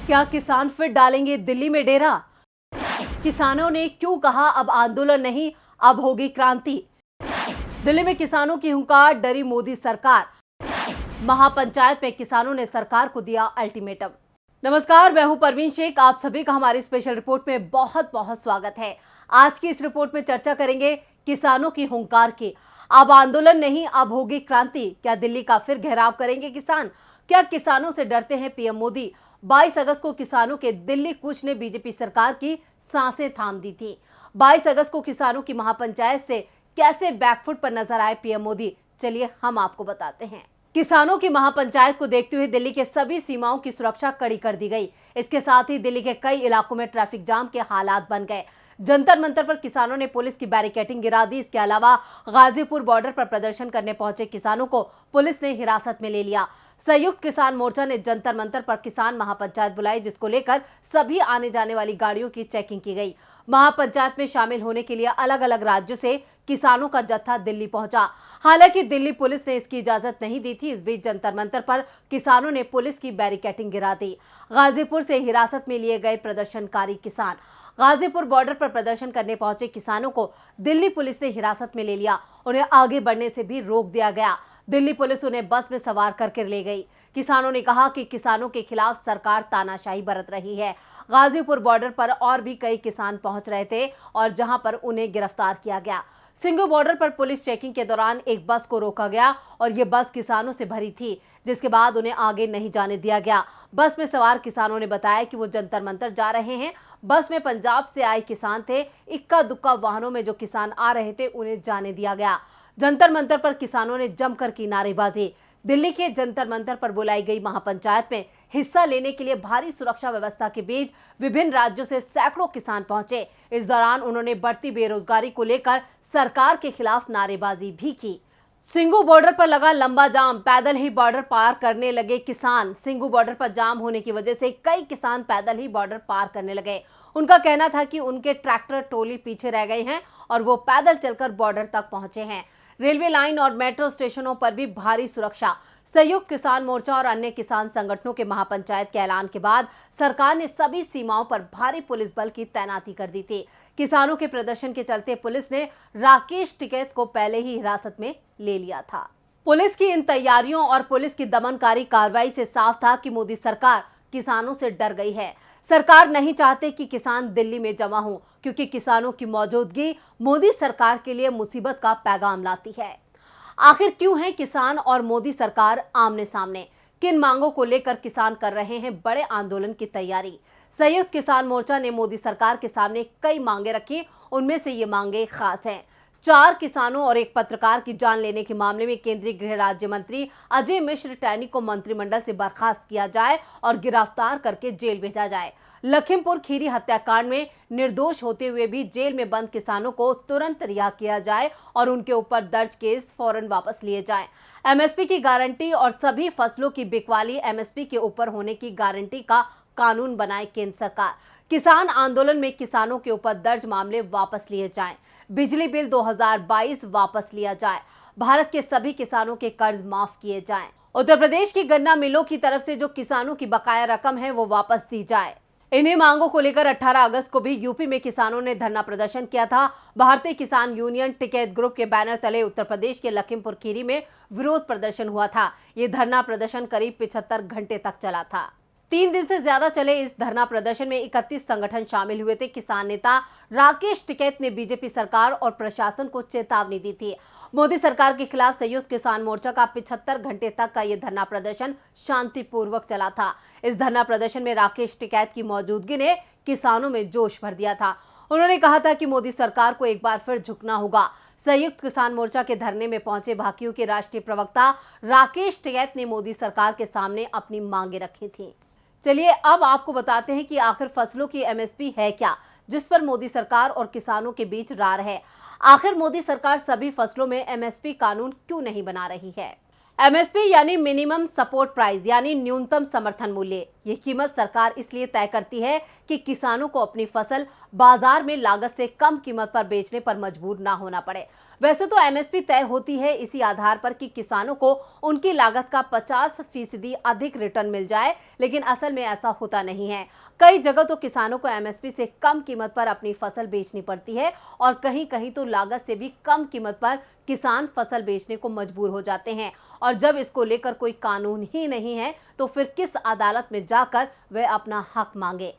क्या किसान फिर डालेंगे दिल्ली में डेरा? किसानों ने क्यों कहा अब आंदोलन नहीं, अब होगी क्रांति? दिल्ली में किसानों की हुंकार, डरी मोदी सरकार। महापंचायत में किसानों ने सरकार को दिया अल्टीमेटम। नमस्कार, मैं हूं परवीन शेख। आप सभी का हमारी स्पेशल रिपोर्ट में बहुत बहुत स्वागत है। आज की इस रिपोर्ट में चर्चा करेंगे किसानों की हुंकार की। अब आंदोलन नहीं, अब होगी क्रांति। क्या दिल्ली का फिर घेराव करेंगे किसान? क्या किसानों से डरते हैं पीएम मोदी? 22 अगस्त को किसानों के दिल्ली कूच ने बीजेपी सरकार की सांसें थाम दी थी। 22 अगस्त को किसानों की महापंचायत से कैसे बैकफुट पर नजर आए पीएम मोदी, चलिए हम आपको बताते हैं। किसानों की महापंचायत को देखते हुए दिल्ली के सभी सीमाओं की सुरक्षा कड़ी कर दी गई। इसके साथ ही दिल्ली के कई इलाकों में ट्रैफिक जाम के हालात बन गए। जंतर मंतर पर किसानों ने पुलिस की बैरिकेडिंग गिरा दी। इसके अलावा गाजीपुर बॉर्डर पर प्रदर्शन करने पहुंचे किसानों को पुलिस ने हिरासत में ले लिया। संयुक्त किसान मोर्चा ने जंतर मंतर पर किसान महापंचायत बुलाई, जिसको लेकर सभी आने जाने वाली गाड़ियों की चेकिंग की गई। महापंचायत में शामिल होने के लिए अलग अलग राज्यों से किसानों का जत्था दिल्ली पहुंचा। हालांकि दिल्ली पुलिस ने इसकी इजाजत नहीं दी थी। इस बीच जंतर मंतर पर किसानों ने पुलिस की बैरिकेडिंग गिरा दी। गाजीपुर से हिरासत में लिए गए प्रदर्शनकारी किसान। गाजीपुर बॉर्डर पर प्रदर्शन करने पहुंचे किसानों को दिल्ली पुलिस ने हिरासत में ले लिया। उन्हें आगे बढ़ने से भी रोक दिया गया। दिल्ली पुलिस उन्हें बस में सवार करके ले गई। किसानों ने कहा कि किसानों के खिलाफ सरकार तानाशाही बरत रही है। गाजीपुर बॉर्डर पर और भी कई किसान पहुंच रहे थे और जहां पर उन्हें गिरफ्तार किया गया। सिंघू बॉर्डर पर पुलिस चेकिंग के दौरान एक बस को रोका गया और ये बस किसानों से भरी थी, जिसके बाद उन्हें आगे नहीं जाने दिया गया। बस में सवार किसानों ने बताया कि वो जंतर मंतर जा रहे हैं। बस में पंजाब से आए किसान थे। इक्का दुक्का वाहनों में जो किसान आ रहे थे उन्हें जाने दिया गया। जंतर मंतर पर किसानों ने जमकर की नारेबाजी। दिल्ली के जंतर मंतर पर बुलाई गई महापंचायत में हिस्सा लेने के लिए भारी सुरक्षा व्यवस्था के बीच विभिन्न राज्यों से सैकड़ों किसान पहुंचे। इस दौरान उन्होंने बढ़ती बेरोजगारी को लेकर सरकार के खिलाफ नारेबाजी भी की। सिंघू बॉर्डर पर लगा लंबा जाम, पैदल ही बॉर्डर पार करने लगे किसान। सिंघू बॉर्डर पर जाम होने की वजह से कई किसान पैदल ही बॉर्डर पार करने लगे। उनका कहना था कि उनके ट्रैक्टर ट्रॉली पीछे रह गए हैं और वो पैदल चलकर बॉर्डर तक पहुंचे हैं। रेलवे लाइन और मेट्रो स्टेशनों पर भी भारी सुरक्षा। संयुक्त किसान मोर्चा और अन्य किसान संगठनों के महापंचायत के ऐलान के बाद सरकार ने सभी सीमाओं पर भारी पुलिस बल की तैनाती कर दी थी। किसानों के प्रदर्शन के चलते पुलिस ने राकेश टिकैत को पहले ही हिरासत में ले लिया था। पुलिस की इन तैयारियों और पुलिस की दमनकारी कार्रवाई से साफ था कि मोदी सरकार किसानों से डर गई है। सरकार नहीं चाहते कि किसान दिल्ली में जमा हों, क्योंकि किसानों की मौजूदगी मोदी सरकार के लिए मुसीबत का पैगाम लाती है। आखिर क्यों हैं किसान और मोदी सरकार आमने सामने? किन मांगों को लेकर किसान कर रहे हैं बड़े आंदोलन की तैयारी? संयुक्त किसान मोर्चा ने मोदी सरकार के सामने कई मांगे रखी। उनमें से ये मांगे खास हैं। 4 किसानों और एक पत्रकार की जान लेने के मामले में केंद्रीय गृह राज्य मंत्री अजय मिश्र टैनी को मंत्रिमंडल से बर्खास्त किया जाए और गिरफ्तार करके जेल भेजा जाए। लखीमपुर खीरी हत्याकांड में निर्दोष होते हुए भी जेल में बंद किसानों को तुरंत रिहा किया जाए और उनके ऊपर दर्ज केस फौरन वापस लिए जाएं। एमएसपी की गारंटी और सभी फसलों की बिकवाली एमएसपी के ऊपर होने की गारंटी का कानून बनाए केंद्र सरकार। किसान आंदोलन में किसानों के ऊपर दर्ज मामले वापस लिए जाएं। बिजली बिल 2022 वापस लिया जाए। भारत के सभी किसानों के कर्ज माफ किए जाएं। उत्तर प्रदेश की गन्ना मिलों की तरफ से जो किसानों की बकाया रकम है वो वापस दी जाए। इन्हीं मांगों को लेकर 18 अगस्त को भी यूपी में किसानों ने धरना प्रदर्शन किया था। भारतीय किसान यूनियन टिकैत ग्रुप के बैनर तले उत्तर प्रदेश के लखीमपुर खीरी में विरोध प्रदर्शन हुआ था। ये धरना प्रदर्शन करीब 75 घंटे तक चला था। 3 दिन से ज्यादा चले इस धरना प्रदर्शन में 31 संगठन शामिल हुए थे। किसान नेता राकेश टिकैत ने बीजेपी सरकार और प्रशासन को चेतावनी दी थी। मोदी सरकार के खिलाफ संयुक्त किसान मोर्चा का 75 घंटे तक का यह धरना प्रदर्शन शांतिपूर्वक चला था। इस धरना प्रदर्शन में राकेश टिकैत की मौजूदगी ने किसानों में जोश भर दिया था। उन्होंने कहा था कि मोदी सरकार को एक बार फिर झुकना होगा। संयुक्त किसान मोर्चा के धरने में पहुंचे भाकियों के राष्ट्रीय प्रवक्ता राकेश टिकैत ने मोदी सरकार के सामने अपनी मांगे रखी थी। चलिए अब आपको बताते हैं कि आखिर फसलों की एमएसपी है क्या, जिस पर मोदी सरकार और किसानों के बीच रार है। आखिर मोदी सरकार सभी फसलों में एमएसपी कानून क्यों नहीं बना रही है? एमएसपी यानी मिनिमम सपोर्ट प्राइस यानी न्यूनतम समर्थन मूल्य। ये कीमत सरकार इसलिए तय करती है कि किसानों को अपनी फसल बाजार में लागत से कम कीमत पर बेचने पर मजबूर ना होना पड़े। वैसे तो एमएसपी तय होती है इसी आधार पर कि किसानों को उनकी लागत का 50% अधिक रिटर्न मिल जाए, लेकिन असल में ऐसा होता नहीं है। कई जगह तो किसानों को एमएसपी से कम कीमत पर अपनी फसल बेचनी पड़ती है और कहीं कहीं तो लागत से भी कम कीमत पर किसान फसल बेचने को मजबूर हो जाते हैं। और जब इसको लेकर कोई कानून ही नहीं है तो फिर किस अदालत में जाकर वे अपना हक मांगे।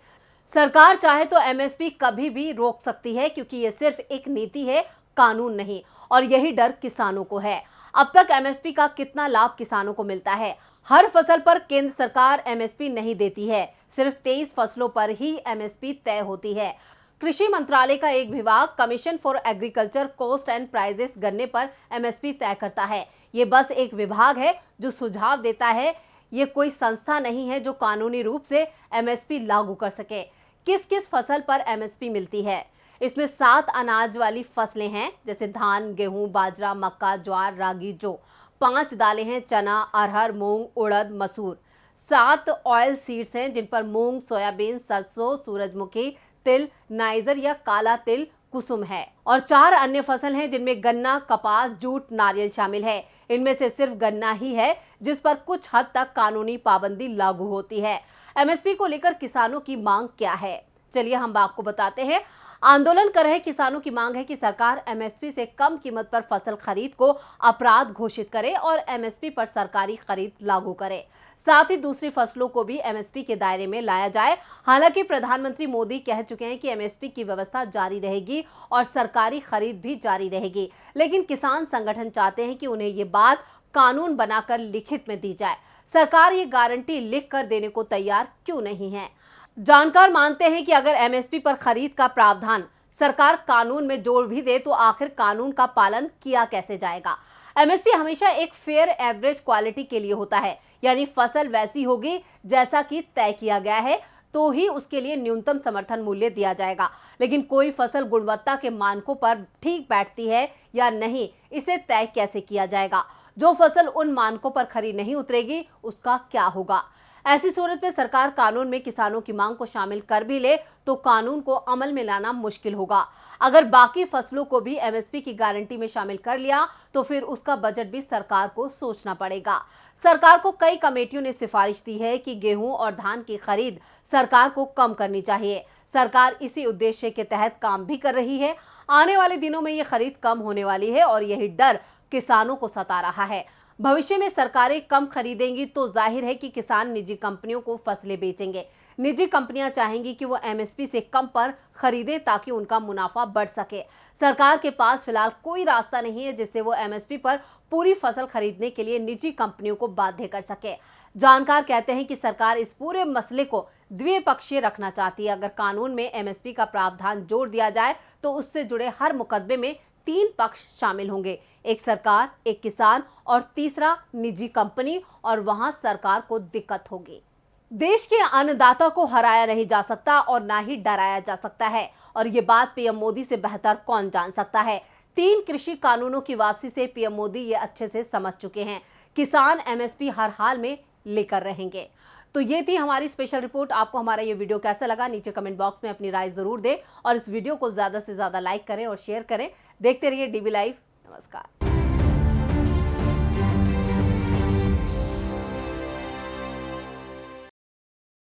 सरकार चाहे तो एमएसपी कभी भी रोक सकती है, क्योंकि ये सिर्फ एक नीति है, कानून नहीं। और यही डर किसानों को है। अब तक एमएसपी का कितना लाभ किसानों को मिलता है? हर फसल पर केंद्र सरकार एमएसपी नहीं देती है, सिर्फ 23 फसलों पर ही एमएसपी तय होती है। कृषि मंत्रालय का एक विभाग commission for agriculture cost and prices गन्ने पर एमएसपी तय करता है। ये बस एक विभाग है जो सुझाव देता है, ये कोई संस्था नहीं है जो कानूनी रूप से एमएसपी लागू कर सके। किस किस फसल पर एमएसपी मिलती है? इसमें 7 अनाज वाली फसलें हैं, जैसे धान, गेहूं, बाजरा, मक्का, ज्वार, रागी, जौ। 5 दालें हैं, चना, अरहर, मूंग, उड़द, मसूर। 7 ऑयल सीड्स हैं, जिन पर मूंग, सोयाबीन, सरसों, सूरजमुखी, तिल, नाइजर या काला तिल, कुसुम है। और 4 अन्य फसल हैं, जिनमें गन्ना, कपास, जूट, नारियल शामिल है। इनमें से सिर्फ गन्ना ही है जिस पर कुछ हद तक कानूनी पाबंदी लागू होती है। एमएसपी को लेकर किसानों की मांग क्या है, चलिए हम आपको बताते हैं। आंदोलन कर रहे किसानों की मांग है कि सरकार एमएसपी से कम कीमत पर फसल खरीद को अपराध घोषित करे और एमएसपी पर सरकारी खरीद लागू करे। साथ ही दूसरी फसलों को भी एमएसपी के दायरे में लाया जाए। हालांकि प्रधानमंत्री मोदी कह चुके हैं कि एमएसपी की व्यवस्था जारी रहेगी और सरकारी खरीद भी जारी रहेगी, लेकिन किसान संगठन चाहते हैं कि उन्हें ये बात कानून बनाकर लिखित में दी जाए। सरकार ये गारंटी लिख कर देने को तैयार क्यों नहीं है? जानकार मानते हैं कि अगर एमएसपी पर खरीद का प्रावधान सरकार कानून में जोड़ भी दे तो आखिर कानून का पालन किया कैसे जाएगा? एमएसपी हमेशा एक फेयर एवरेज क्वालिटी के लिए होता है, यानी फसल वैसी होगी जैसा कि तय किया गया है तो ही उसके लिए न्यूनतम समर्थन मूल्य दिया जाएगा। लेकिन कोई फसल गुणवत्ता के मानकों पर ठीक बैठती है या नहीं, इसे तय कैसे किया जाएगा? जो फसल उन मानकों पर खरी नहीं उतरेगी उसका क्या होगा? ऐसी सूरत में सरकार कानून में किसानों की मांग को शामिल कर भी ले तो कानून को अमल में लाना मुश्किल होगा। अगर बाकी फसलों को भी एमएसपी की गारंटी में शामिल कर लिया तो फिर उसका बजट भी सरकार को सोचना पड़ेगा। सरकार को कई कमेटियों ने सिफारिश दी है कि गेहूं और धान की खरीद सरकार को कम करनी चाहिए। सरकार इसी उद्देश्य के तहत काम भी कर रही है। आने वाले दिनों में ये खरीद कम होने वाली है और यही डर किसानों को सता रहा है। भविष्य में सरकारें कम खरीदेंगी तो जाहिर है कि किसान निजी कंपनियों को फसलें बेचेंगे। निजी कंपनियां चाहेंगी कि वो एमएसपी से कम पर खरीदे ताकि उनका मुनाफा बढ़ सके। सरकार के पास फिलहाल कोई रास्ता नहीं है जिससे वो एमएसपी पर पूरी फसल खरीदने के लिए निजी कंपनियों को बाध्य कर सके। जानकार कहते हैं कि सरकार इस पूरे मसले को द्विपक्षीय रखना चाहती है। अगर कानून में एमएसपी का प्रावधान जोड़ दिया जाए तो उससे जुड़े हर मुकदमे में 3 पक्ष शामिल होंगे, एक सरकार, एक किसान और तीसरा निजी कंपनी, और वहां सरकार को दिक्कत होगी। देश के अन्नदाता को हराया नहीं जा सकता और ना ही डराया जा सकता है, और ये बात पीएम मोदी से बेहतर कौन जान सकता है। 3 कृषि कानूनों की वापसी से पीएम मोदी ये अच्छे से समझ चुके हैं, किसान एमएसपी हर हाल में लेकर रहेंगे। तो ये थी हमारी स्पेशल रिपोर्ट। आपको हमारा ये वीडियो कैसा लगा नीचे कमेंट बॉक्स में अपनी राय जरूर दें और इस वीडियो को ज्यादा से ज्यादा लाइक करें और शेयर करें। देखते रहिए डीबी लाइव। नमस्कार।